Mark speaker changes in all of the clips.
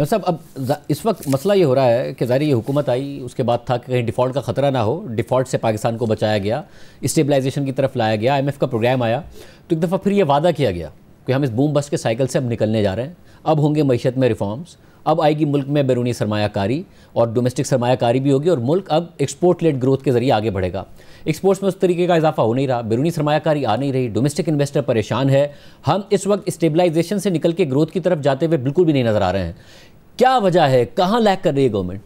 Speaker 1: صاحب اب اس وقت مسئلہ یہ ہو رہا ہے کہ ظاہر یہ حکومت آئی، اس کے بعد تھا کہ کہیں ڈیفالٹ کا خطرہ نہ ہو، ڈیفالٹ سے پاکستان کو بچایا گیا، اسٹیبلائزیشن کی طرف لایا گیا، IMF کا پروگرام آیا، تو ایک دفعہ پھر یہ وعدہ کیا گیا کہ ہم اس بوم بسٹ کے سائیکل سے اب نکلنے جا رہے ہیں، اب ہوں گے معیشت میں ریفارمز، اب آئے گی ملک میں بیرونی سرمایہ کاری اور ڈومیسٹک سرمایہ کاری بھی ہوگی، اور ملک اب ایکسپورٹ لیڈ گروتھ کے ذریعے آگے بڑھے گا۔ ایکسپورٹس میں اس طریقے کا اضافہ ہو نہیں رہا، بیرونی سرمایہ کاری آ نہیں رہی، ڈومیسٹک انویسٹر پریشان ہے، ہم اس وقت اسٹیبلائزیشن سے نکل کے گروتھ کی طرف جاتے ہوئے بالکل بھی نہیں نظر آ رہے ہیں۔ کیا وجہ ہے، کہاں لیک کر رہی ہے گورنمنٹ؟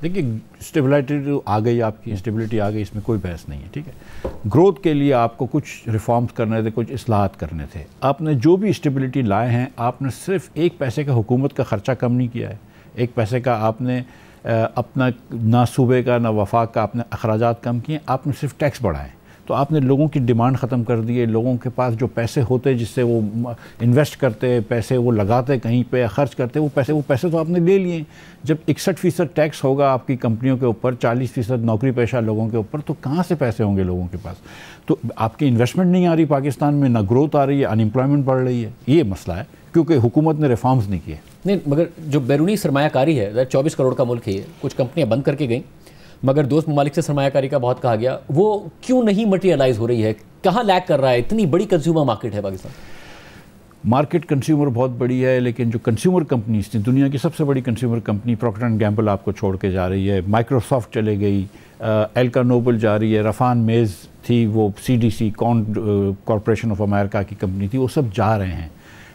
Speaker 2: دیکھیے اسٹیبلٹی آ گئی، آپ کی اسٹیبلٹی آ گئی، اس میں کوئی بحث نہیں ہے، ٹھیک ہے۔ گروتھ کے لیے آپ کو کچھ ریفارمز کرنے تھے، کچھ اصلاحات کرنے تھے، آپ نے جو بھی اسٹیبلٹی لائے ہیں، آپ نے صرف ایک پیسے کا حکومت کا خرچہ کم نہیں کیا ہے، ایک پیسے کا آپ نے اپنا نہ صوبے کا نہ وفاق کا آپ نے اخراجات کم کیے، آپ نے صرف ٹیکس بڑھائے، تو آپ نے لوگوں کی ڈیمانڈ ختم کر دی ہے۔ لوگوں کے پاس جو پیسے ہوتے جس سے وہ انویسٹ کرتے، پیسے وہ لگاتے کہیں پہ خرچ کرتے، وہ پیسے تو آپ نے لے لیے۔ جب 61% ٹیکس ہوگا آپ کی کمپنیوں کے اوپر، 40% نوکری پیشہ لوگوں کے اوپر، تو کہاں سے پیسے ہوں گے لوگوں کے پاس؟ تو آپ کی انویسٹمنٹ نہیں آ رہی پاکستان میں، نہ گروتھ آ رہی ہے، ان امپلائمنٹ بڑھ رہی ہے، یہ مسئلہ ہے کیونکہ حکومت نے ریفارمز نہیں کیے۔
Speaker 1: نہیں، مگر جو بیرونی سرمایہ کاری ہے، 24 کروڑ کا ملک ہے، کچھ کمپنیاں بند کر کے گئیں، مگر دوست ممالک سے سرمایہ کاری کا بہت کہا گیا، وہ کیوں نہیں مٹیریلائز ہو رہی ہے؟ کہاں لیک کر رہا ہے؟ اتنی بڑی کنزیومر مارکیٹ ہے پاکستان۔
Speaker 2: مارکیٹ کنزیومر بہت بڑی ہے، لیکن جو کنزیومر کمپنیز تھیں، دنیا کی سب سے بڑی consumer company Procter and gamble آپ کو چھوڑ کے جا رہی ہے، مائکروسافٹ چلے گئی، ایلکا نوبل جا رہی ہے، رفان میز تھی وہ CDC کارپوریشن آف امریکہ کی کمپنی تھی، وہ سب جا رہے ہیں۔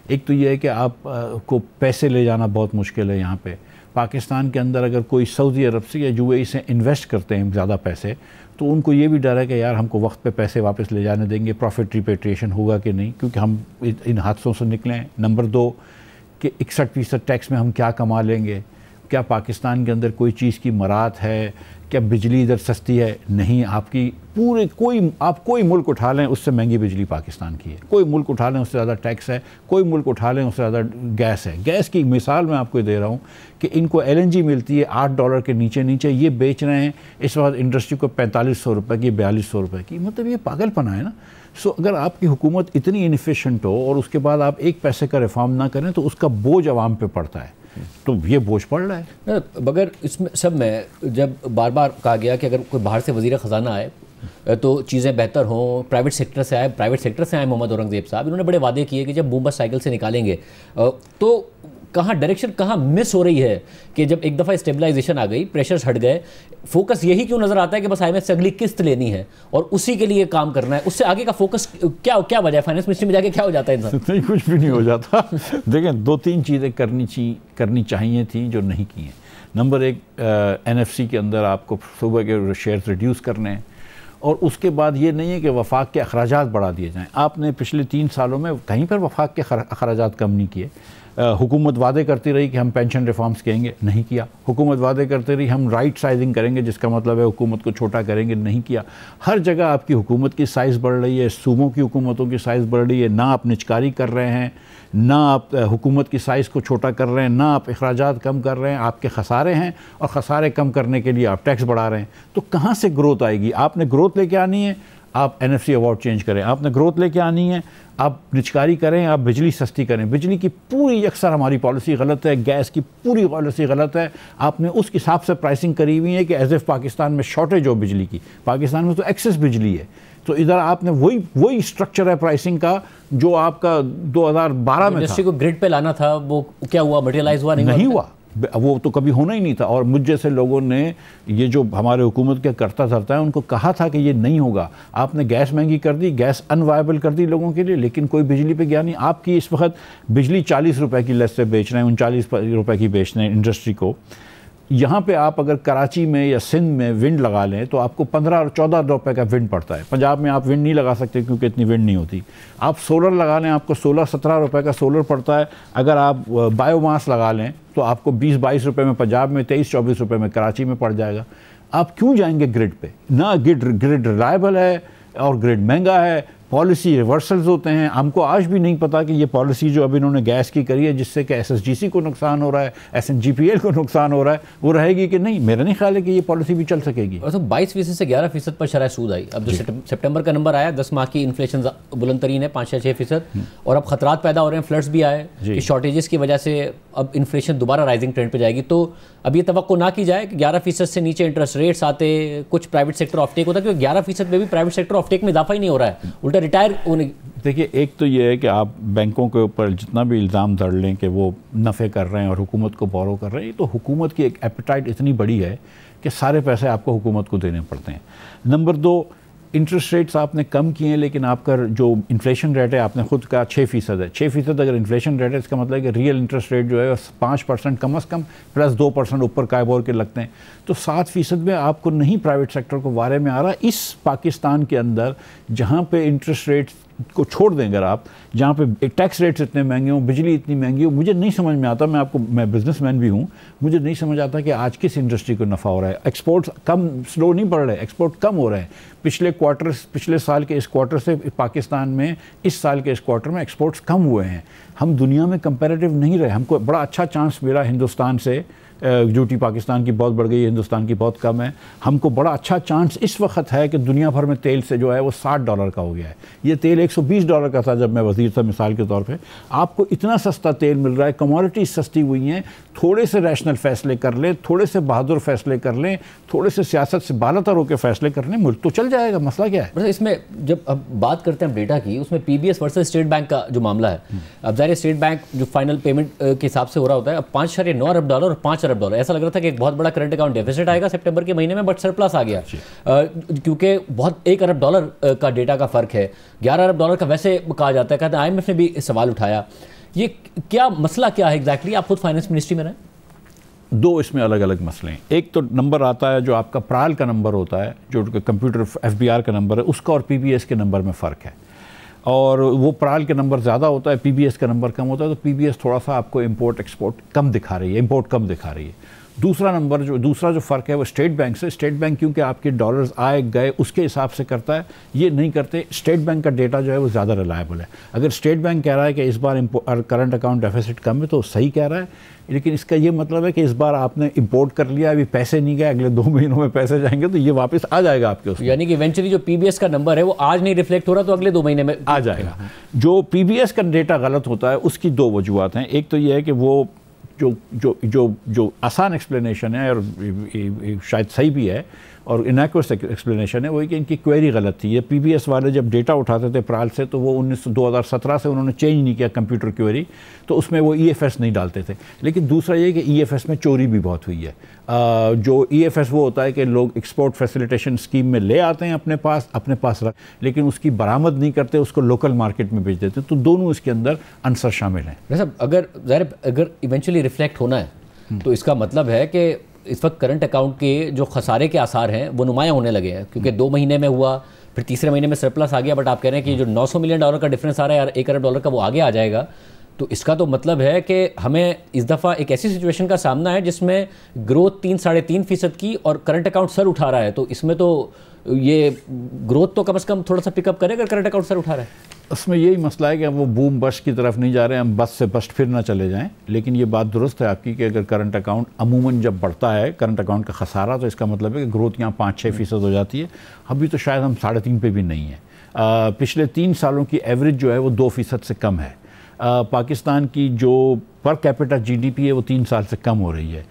Speaker 2: ایک تو یہ ہے کہ آپ کو پیسے لے جانا بہت مشکل ہے یہاں پہ۔ پاکستان کے اندر اگر کوئی سعودی عرب سے یا UAE سے انویسٹ کرتے ہیں زیادہ پیسے، تو ان کو یہ بھی ڈر ہے کہ یار ہم کو وقت پہ پیسے واپس لے جانے دیں گے، پروفٹ ریپیٹریشن ہوگا کہ نہیں، کیونکہ ہم ان حادثوں سے نکلیں۔ نمبر 2 کہ 61% ٹیکس میں ہم کیا کما لیں گے؟ کیا پاکستان کے اندر کوئی چیز کی مراعات ہے؟ کیا بجلی ادھر سستی ہے؟ نہیں، آپ کی کوئی ملک اٹھا لیں اس سے مہنگی بجلی پاکستان کی ہے، کوئی ملک اٹھا لیں اس سے زیادہ ٹیکس ہے، کوئی ملک اٹھا لیں اس سے زیادہ گیس ہے۔ گیس کی مثال میں آپ کو دے رہا ہوں کہ ان کو LNG ملتی ہے $8 کے نیچے، یہ بیچ رہے ہیں اس وقت انڈسٹری کو 4500 روپے کی، 4200 روپے کی، مطلب یہ پاگل پنا ہے نا۔ اگر آپ کی حکومت اتنی انیفیشنٹ ہو اور اس کے بعد آپ ایک پیسے کا ریفارم نہ کریں تو اس کا بوجھ عوام پہ پڑتا ہے، تو یہ بوجھ پڑ رہا ہے۔
Speaker 1: مگر اس میں سب میں جب بار بار کہا گیا کہ اگر کوئی باہر سے وزیر خزانہ آئے تو چیزیں بہتر ہوں، پرائیویٹ سیکٹر سے آئے محمد اورنگزیب صاحب، انہوں نے بڑے وعدے کیے کہ جب بوم بسٹ سائیکل سے نکالیں گے، تو کہاں ڈائریکشن کہاں مس ہو رہی ہے کہ جب ایک دفعہ اسٹیبلائزیشن آ گئی، پریشرز ہٹ گئے، فوکس یہی کیوں نظر آتا ہے کہ بس IMF سے اگلی قسط لینی ہے اور اسی کے لیے کام کرنا ہے؟ اس سے آگے کا فوکس کیا وجہ ہے؟ فائنانس منسٹری میں جا کے کیا ہو جاتا ہے انسان؟
Speaker 2: نہیں، کچھ بھی نہیں ہو جاتا۔ دیکھیں 2-3 چیزیں کرنی چاہیے تھیں جو نہیں کی ہیں۔ نمبر 1، NFC کے اندر آپ کو صوبہ کے شیئرز ریڈیوس کرنے ہیں، اور اس کے بعد یہ نہیں ہے کہ وفاق کے اخراجات بڑھا دیے جائیں۔ آپ نے پچھلے 3 سالوں میں کہیں پر وفاق کے اخراجات کم نہیں کیے۔ حکومت وعدے کرتی رہی کہ ہم پینشن ریفارمز کریں گے، نہیں کیا۔ حکومت وعدے کرتی رہی ہم رائٹ سائزنگ کریں گے، جس کا مطلب ہے حکومت کو چھوٹا کریں گے، نہیں کیا۔ ہر جگہ آپ کی حکومت کی سائز بڑھ رہی ہے، صوبوں کی حکومتوں کی سائز بڑھ رہی ہے، نہ آپ نچکاری کر رہے ہیں، نہ آپ حکومت کی سائز کو چھوٹا کر رہے ہیں، نہ آپ اخراجات کم کر رہے ہیں، آپ کے خسارے ہیں، اور خسارے کم کرنے کے لیے آپ ٹیکس بڑھا رہے ہیں۔ تو کہاں سے گروتھ آئے گی؟ آپ نے گروتھ لے کے آنی ہے، آپ NFC ایوارڈ چینج کریں۔ آپ نے گروتھ لے کے آنی ہے، آپ نچکاری کریں، آپ بجلی سستی کریں۔ بجلی کی پوری اکثر ہماری پالیسی غلط ہے، گیس کی پوری پالیسی غلط ہے۔ آپ نے اس حساب سے پرائسنگ کری ہوئی ہے کہ ایز اف پاکستان میں شارٹیج ہو بجلی کی، پاکستان میں تو ایکسس بجلی ہے۔ تو ادھر آپ نے وہی اسٹرکچر ہے پرائسنگ کا جو آپ کا 2012 میں تھا۔
Speaker 1: انڈسٹری کو گرڈ پہ لانا تھا، وہ کیا ہوا؟ مٹیریلائز ہوا نہیں
Speaker 2: ہوا، وہ تو کبھی ہونا ہی نہیں تھا۔ اور مجھ جیسے لوگوں نے یہ جو ہمارے حکومت کے کرتا دھرتا ہے ان کو کہا تھا کہ یہ نہیں ہوگا۔ آپ نے گیس مہنگی کر دی، گیس انوائبل کر دی لوگوں کے لیے، لیکن کوئی بجلی پہ گیا نہیں۔ آپ کی اس وقت بجلی 40 روپے کی لیس سے بیچ رہے ہیں، 39 روپے کی بیچ رہے ہیں انڈسٹری کو۔ یہاں پہ آپ اگر کراچی میں یا سندھ میں ونڈ لگا لیں تو آپ کو 15 اور 14 روپے کا ونڈ پڑتا ہے۔ پنجاب میں آپ ونڈ نہیں لگا سکتے کیونکہ اتنی ونڈ نہیں ہوتی۔ آپ سولر لگا لیں، آپ کو 16-17 روپے کا سولر پڑتا ہے۔ اگر آپ بایو ماس لگا لیں تو آپ کو 20-22 روپے میں پنجاب میں، 23-24 روپے میں کراچی میں پڑ جائے گا۔ آپ کیوں جائیں گے گرڈ پہ؟ نہ گرڈ ریلائبل ہے اور گرڈ مہنگا ہے، پالیسی ریورسلز ہوتے ہیں. ہم کو آج بھی نہیں پتا کہ یہ پالیسی جو اب انہوں نے گیس کی کری ہے جس سے کہ SSGC کو نقصان ہو رہا ہے, SNGPL کو نقصان ہو رہا ہے, وہ رہے گی کہ نہیں. میرا نہیں خیال ہے کہ یہ پالیسی بھی چل سکے گی.
Speaker 1: 22% سے 11% پر شرح سود آئی. اب جو سپٹمبر کا نمبر آیا 10 ماہ کی انفلیشن بلند ترین ہے 5-6%, اور اب خطرات پیدا ہو رہے ہیں, فلڈز بھی آئے کہ شارٹیجز کی وجہ سے اب انفلیشن دوبارہ رائزنگ ٹرینڈ پہ جائے گی. تو اب یہ توقع نہ کی جائے کہ 11% سے نیچے انٹرسٹ ریٹس آتے, کچھ پرائیویٹ سیکٹر آف ٹیک ہوتا ہے, کیونکہ 11% میں بھی پرائیویٹ سیکٹر آف ٹیک میں اضافہ ہی نہیں ہو رہا ہے, الٹا ریٹائر ہونے.
Speaker 2: دیکھیے ایک تو یہ ہے کہ آپ بینکوں کے اوپر جتنا بھی الزام دھر لیں کہ وہ نفع کر رہے ہیں اور حکومت کو بورو کر رہے ہیں, تو حکومت کی ایک ایپیٹائٹ اتنی بڑی ہے کہ سارے پیسے آپ کو حکومت کو دینے پڑتے ہیں. نمبر 2, انٹرسٹ ریٹس آپ نے کم کیے ہیں, لیکن آپ کا جو انفلیشن ریٹ ہے آپ نے خود کہا 6% ہے. 6% اگر انفلیشن ریٹ ہے اس کا مطلب ہے کہ ریئل انٹرسٹ ریٹ جو ہے 5% کم از کم پلس 2% اوپر کائبور کے لگتے ہیں. تو 7% میں آپ کو نہیں پرائیویٹ سیکٹر کو وارے میں آ رہا. اس پاکستان کے اندر جہاں پہ انٹرسٹ ریٹس کو چھوڑ دیں اگر آپ, جہاں پہ ٹیکس ریٹس اتنے مہنگے ہوں, بجلی اتنی مہنگی ہو, مجھے نہیں سمجھ میں آتا, میں بزنس مین بھی ہوں, مجھے نہیں سمجھ آتا کہ آج کس انڈسٹری کو نفع ہو رہا ہے. ایکسپورٹس کم سلو نہیں بڑھ رہے, ایکسپورٹ کم ہو رہے ہیں. پچھلے سال کے اس کوارٹر سے پاکستان میں اس سال کے اس کوارٹر میں ایکسپورٹس کم ہوئے ہیں. ہم دنیا میں کمپیریٹیو نہیں رہے. ہم کو بڑا اچھا چانس ملا ہندوستان سے, ڈیوٹی پاکستان کی بہت بڑھ گئی ہے, ہندوستان کی بہت کم ہے. ہم کو بڑا اچھا چانس اس وقت ہے کہ دنیا بھر میں تیل سے جو ہے وہ $60 کا ہو گیا ہے. یہ تیل $120 کا تھا جب میں وزیر تھا, مثال کے طور پہ. آپ کو اتنا سستا تیل مل رہا ہے, کموڈٹیز سستی ہوئی ہیں. تھوڑے سے ریشنل فیصلے کر لیں, تھوڑے سے بہادر فیصلے کر لیں, تھوڑے سے سیاست سے بالاتر ہو کے فیصلے کر لیں, ملک تو چل جائے گا. مسئلہ کیا ہے
Speaker 1: اس میں؟ جب اب بات کرتے ہیں ڈیٹا کی, اس میں PBS ورسز اسٹیٹ بینک کا جو معاملہ ہے, اب ظاہر اسٹیٹ بینک جو فائنل پیمنٹ کے حساب سے ہو رہا ہوتا ہے, اب $5.9 ارب اور $5 ارب. ایسا لگ رہا تھا کہ ایک بہت بڑا کرنٹ اکاؤنٹ ڈیفیسٹ آئے گا سپٹمبر کے مہینے میں, بٹ سرپلس آ گیا کیونکہ بہت $1 ارب کا ڈیٹا کا فرق ہے. $11 ارب کا ویسے کہا جاتا ہے, کہتے ہیں IMF نے بھی سوال اٹھایا. یہ کیا مسئلہ کیا ہے ایگزیکٹلی؟ آپ خود فائنانس منسٹری میں رہیں.
Speaker 2: 2 اس میں الگ الگ مسئلے ہیں. ایک تو نمبر آتا ہے جو آپ کا پرال کا نمبر ہوتا ہے, جو کمپیوٹر FBR کا نمبر ہے, اس کا اور PBS کے نمبر میں فرق ہے, اور وہ پرال کے نمبر زیادہ ہوتا ہے, PBS کا نمبر کم ہوتا ہے. تو PBS تھوڑا سا آپ کو امپورٹ ایکسپورٹ کم دکھا رہی ہے, امپورٹ کم دکھا رہی ہے. دوسرا جو فرق ہے وہ اسٹیٹ بینک سے. اسٹیٹ بینک کیونکہ آپ کے ڈالرز آئے گئے اس کے حساب سے کرتا ہے, یہ نہیں کرتے. اسٹیٹ بینک کا ڈیٹا جو ہے وہ زیادہ ریلائبل ہے. اگر اسٹیٹ بینک کہہ رہا ہے کہ اس بار کرنٹ اکاؤنٹ ڈیفیسٹ کم ہے تو صحیح کہہ رہا ہے, لیکن اس کا یہ مطلب ہے کہ اس بار آپ نے امپورٹ کر لیا, ابھی پیسے نہیں گئے, اگلے 2 مہینوں میں پیسے جائیں گے تو یہ واپس آ جائے گا آپ کے اس.
Speaker 1: یعنی کہ ایونچولی جو PBS کا نمبر ہے وہ آج نہیں ریفلیکٹ ہو رہا تو اگلے 2 مہینے میں
Speaker 2: آ جائے گا. جو PBS کا ڈیٹا غلط ہوتا ہے اس کی 2 وجوہات ہیں. ایک تو یہ ہے کہ وہ جو آسان ایکسپلینیشن ہے اور شاید صحیح بھی ہے اور انیکویٹ ایکسپلینیشن ہے, وہی کہ ان کی کوئری غلط تھی. یہ PBS والے جب ڈیٹا اٹھاتے تھے پرال سے تو وہ 2017 سے انہوں نے چینج نہیں کیا کمپیوٹر کوئری, تو اس میں وہ EFS نہیں ڈالتے تھے. لیکن دوسرا یہ کہ EFS میں چوری بھی بہت ہوئی ہے. جو EFS وہ ہوتا ہے کہ لوگ ایکسپورٹ فیسیلیٹیشن اسکیم میں لے آتے ہیں اپنے پاس رکھ, لیکن اس کی برآمد نہیں کرتے, اس کو لوکل مارکیٹ میں بیچ دیتے ہیں. تو دونوں اس کے اندر عنصر شامل ہیں.
Speaker 1: اگر ایونچولی ریفلیکٹ ہونا ہے تو اس کا مطلب ہے کہ اس وقت کرنٹ اکاؤنٹ کے جو خسارے کے آثار ہیں وہ نمایاں ہونے لگے ہیں, کیونکہ 2 مہینے میں ہوا, پھر تیسرے مہینے میں سرپلس آ گیا, بٹ آپ کہہ رہے ہیں کہ جو $900 ملین کا ڈفرینس آ رہا ہے اور $1 ارب کا وہ آگے آ جائے گا. تو اس کا تو مطلب ہے کہ ہمیں اس دفعہ ایک ایسی سچویشن کا سامنا ہے جس میں گروتھ 3-3.5% کی اور کرنٹ اکاؤنٹ سر اٹھا رہا ہے. تو اس میں تو یہ گروتھ تو کم از کم تھوڑا سا پک اپ کرے اگر کرنٹ اکاؤنٹ سر اٹھا رہا ہے.
Speaker 2: اس میں یہی مسئلہ ہے کہ ہم وہ بوم بسٹ کی طرف نہیں جا رہے ہیں, ہم بس سے بسٹ پھر نہ چلے جائیں. لیکن یہ بات درست ہے آپ کی کہ اگر کرنٹ اکاؤنٹ عموماً جب بڑھتا ہے کرنٹ اکاؤنٹ کا خسارہ, تو اس کا مطلب ہے کہ گروتھ یہاں 5-6% ہو جاتی ہے. ابھی تو شاید ہم 3.5 پہ بھی نہیں ہیں. پچھلے 3 سالوں کی ایوریج جو ہے وہ 2% سے کم ہے. پاکستان کی جو پر کیپٹا GDP ہے وہ 3 سال سے کم ہو رہی ہے.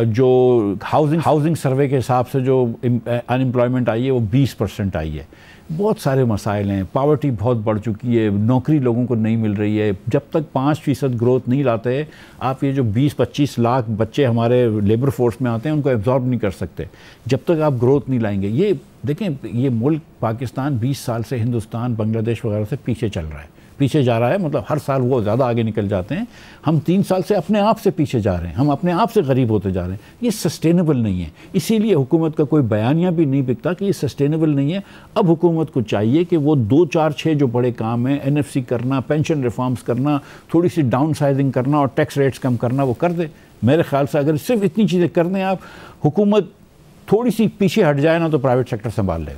Speaker 2: جو ہاؤسنگ سروے کے حساب سے جو ان امپلائمنٹ آئی ہے وہ 20% آئی ہے. بہت سارے مسائل ہیں, پاورٹی بہت بڑھ چکی ہے, نوکری لوگوں کو نہیں مل رہی ہے. جب تک 5% گروتھ نہیں لاتے آپ یہ جو 20-25 لاکھ بچے ہمارے لیبر فورس میں آتے ہیں ان کو ایبزارب نہیں کر سکتے جب تک آپ گروتھ نہیں لائیں گے. یہ دیکھیں, یہ ملک پاکستان 20 سال سے ہندوستان, بنگلہ دیش وغیرہ سے پیچھے چل رہا ہے, پیچھے جا رہا ہے. مطلب ہر سال وہ زیادہ آگے نکل جاتے ہیں. ہم 3 سال سے اپنے آپ سے پیچھے جا رہے ہیں, ہم اپنے آپ سے غریب ہوتے جا رہے ہیں. یہ سسٹینیبل نہیں ہے. اسی لیے حکومت کا کوئی بیانیہ بھی نہیں بکتا کہ یہ سسٹینیبل نہیں ہے. اب حکومت کو چاہیے کہ وہ 2-4-6 جو بڑے کام ہیں, NFC کرنا, پینشن ریفارمز کرنا, تھوڑی سی ڈاؤن سائزنگ کرنا اور ٹیکس ریٹس کم کرنا, وہ کر دے. میرے خیال سے اگر صرف اتنی چیزیں کر دیں آپ, حکومت تھوڑی سی پیچھے ہٹ جائے نا تو پرائیویٹ سیکٹر سنبھال لے گا.